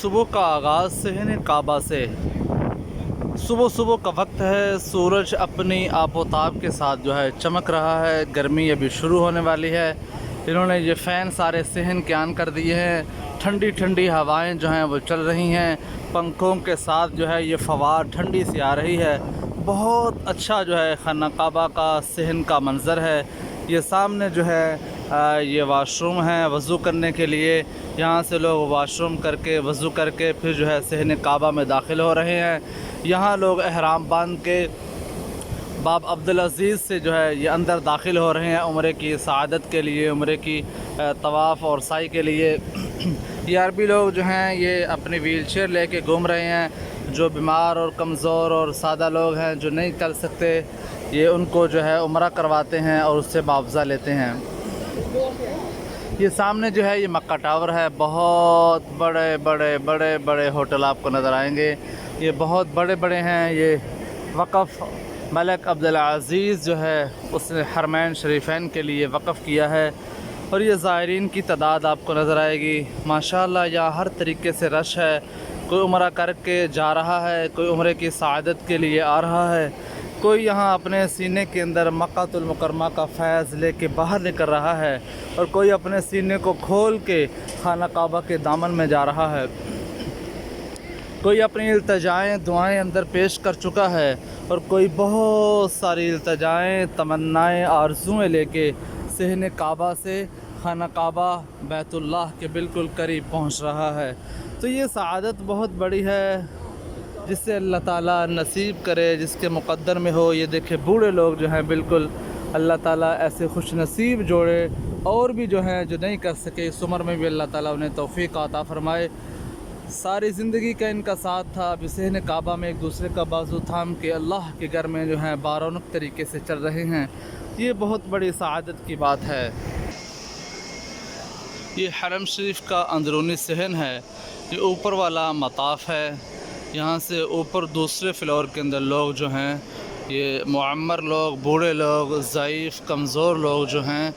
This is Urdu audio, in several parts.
صبح کا آغاز صحن کعبہ سے صبح صبح کا وقت ہے۔ سورج اپنی آب و تاب کے ساتھ جو ہے چمک رہا ہے۔ گرمی ابھی شروع ہونے والی ہے۔ انہوں نے یہ فین سارے صحن کے آن کر دیے ہیں۔ ٹھنڈی ٹھنڈی ہوائیں جو ہیں وہ چل رہی ہیں۔ پنکھوں کے ساتھ جو ہے یہ فوار ٹھنڈی سی آ رہی ہے۔ بہت اچھا جو ہے خانہ کعبہ کا صحن کا منظر ہے۔ یہ سامنے جو ہے یہ واش روم ہے وضو کرنے کے لیے۔ یہاں سے لوگ واش روم کر کے وضو کر کے پھر جو ہے صحن کعبہ میں داخل ہو رہے ہیں۔ یہاں لوگ احرام باندھ کے باب عبدالعزیز سے جو ہے یہ اندر داخل ہو رہے ہیں عمرے کی سعادت کے لیے، عمرے کی طواف اور سعی کے لیے۔ یہ عربی لوگ جو ہیں یہ اپنی ویل چیئر لے کے گھوم رہے ہیں۔ جو بیمار اور کمزور اور سادہ لوگ ہیں جو نہیں چل سکتے، یہ ان کو جو ہے عمرہ کرواتے ہیں اور اس سے معاوضہ لیتے ہیں۔ یہ سامنے جو ہے یہ مکہ ٹاور ہے۔ بہت بڑے بڑے بڑے بڑے ہوٹل آپ کو نظر آئیں گے۔ یہ بہت بڑے بڑے ہیں۔ یہ وقف ملک عبدالعزیز جو ہے اس نے حرمین شریفین کے لیے وقف کیا ہے، اور یہ زائرین کی تعداد آپ کو نظر آئے گی۔ ماشاءاللہ یہاں ہر طریقے سے رش ہے۔ کوئی عمرہ کر کے جا رہا ہے، کوئی عمرے کی سعادت کے لیے آ رہا ہے، کوئی یہاں اپنے سینے کے اندر مکہ المکرمہ کا فیض لے کے باہر نکل رہا ہے، اور کوئی اپنے سینے کو کھول کے خانہ کعبہ کے دامن میں جا رہا ہے۔ کوئی اپنی التجائیں دعائیں اندر پیش کر چکا ہے، اور کوئی بہت ساری التجائیں تمنائیں آرزویں لے کے صحن کعبہ سے خانہ کعبہ بیت اللہ کے بالکل قریب پہنچ رہا ہے۔ تو یہ سعادت بہت بڑی ہے جس سے اللہ تعالیٰ نصیب کرے، جس کے مقدر میں ہو۔ یہ دیکھیں بوڑھے لوگ جو ہیں بالکل اللہ تعالیٰ ایسے خوش نصیب جوڑے، اور بھی جو ہیں جو نہیں کر سکے اس عمر میں بھی اللہ تعالیٰ انہیں توفیق عطا فرمائے۔ ساری زندگی کا ان کا ساتھ تھا، اب صحن کعبہ میں ایک دوسرے کا بازو تھام کے اللہ کے گھر میں جو ہیں بارونق طریقے سے چل رہے ہیں۔ یہ بہت بڑی سعادت کی بات ہے۔ یہ حرم شریف کا اندرونی صحن ہے۔ یہ اوپر والا مطاف ہے۔ یہاں سے اوپر دوسرے فلور کے اندر لوگ جو ہیں یہ معمر لوگ، بوڑھے لوگ، ضعیف کمزور لوگ جو ہیں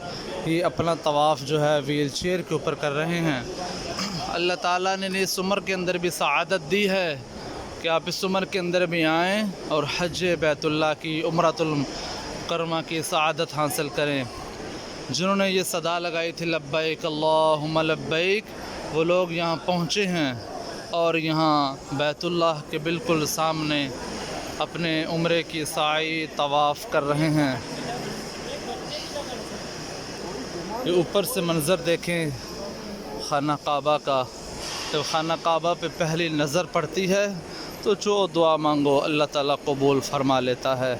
یہ اپنا طواف جو ہے ویل چیئر کے اوپر کر رہے ہیں۔ اللہ تعالیٰ نے اس عمر کے اندر بھی سعادت دی ہے کہ آپ اس عمر کے اندر بھی آئیں اور حج بیت اللہ کی، عمرۃ المکرمہ کی سعادت حاصل کریں۔ جنہوں نے یہ صدا لگائی تھی لبیک اللہم لبیک، وہ لوگ یہاں پہنچے ہیں اور یہاں بیت اللہ کے بالکل سامنے اپنے عمرے کی سعی طواف کر رہے ہیں۔ یہ اوپر سے منظر دیکھیں خانہ کعبہ کا۔ جب خانہ کعبہ پہ پہلی نظر پڑتی ہے تو جو دعا مانگو اللہ تعالیٰ قبول فرما لیتا ہے۔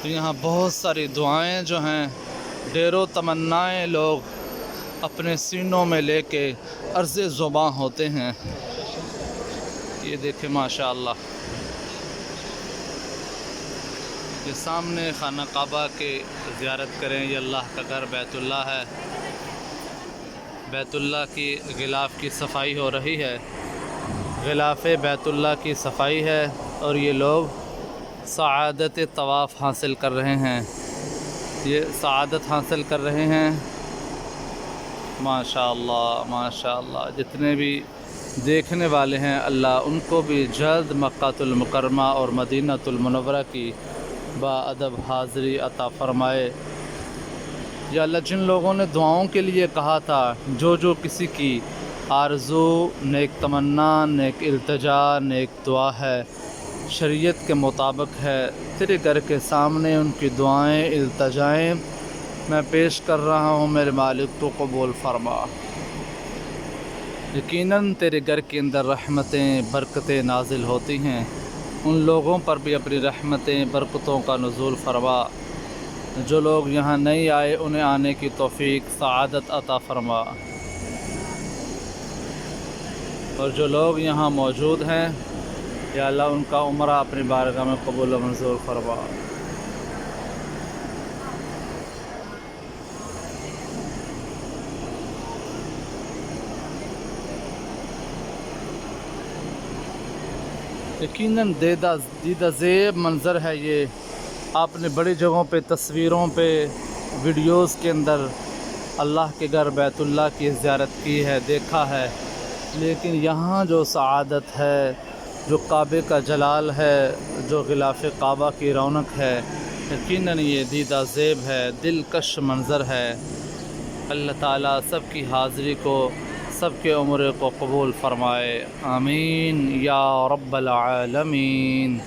تو یہاں بہت ساری دعائیں جو ہیں، ڈیروں تمنائیں لوگ اپنے سینوں میں لے کے عرض زباں ہوتے ہیں۔ یہ دیکھیں ماشاءاللہ، یہ سامنے خانہ کعبہ کے زیارت کریں۔ یہ اللہ کا گھر بیت اللہ ہے۔ بیت اللہ کی غلاف کی صفائی ہو رہی ہے۔ غلاف بیت اللہ کی صفائی ہے، اور یہ لوگ سعادت طواف حاصل کر رہے ہیں۔ یہ سعادت حاصل کر رہے ہیں۔ ماشاءاللہ ماشاءاللہ، جتنے بھی دیکھنے والے ہیں اللہ ان کو بھی جلد مکہ المکرمہ اور مدینہ المنورہ کی باادب حاضری عطا فرمائے۔ یا اللہ جن لوگوں نے دعاؤں کے لیے کہا تھا، جو کسی کی آرزو، نیک تمنا، نیک التجا، نیک دعا ہے، شریعت کے مطابق ہے، تیرے گھر کے سامنے ان کی دعائیں التجائیں میں پیش کر رہا ہوں۔ میرے مالک تو قبول فرما۔ یقیناً تیرے گھر کے اندر رحمتیں، برکتیں نازل ہوتی ہیں۔ ان لوگوں پر بھی اپنی رحمتیں، برکتوں کا نزول فرما۔ جو لوگ یہاں نہیں آئے انہیں آنے کی توفیق، سعادت عطا فرما، اور جو لوگ یہاں موجود ہیں یا اللہ ان کا عمرہ اپنی بارگاہ میں قبول و منظور فرما۔ یقیناً دیدہ زیب منظر ہے یہ۔ آپ نے بڑی جگہوں پہ، تصویروں پہ، ویڈیوز کے اندر اللہ کے گھر بیت اللہ کی زیارت کی ہے، دیکھا ہے، لیکن یہاں جو سعادت ہے، جو کعبے کا جلال ہے، جو غلاف کعبہ کی رونق ہے، یقیناً یہ دیدہ زیب ہے، دلکش منظر ہے۔ اللہ تعالیٰ سب کی حاضری کو، سب کے عمرے کو قبول فرمائے، آمین یا رب العالمین۔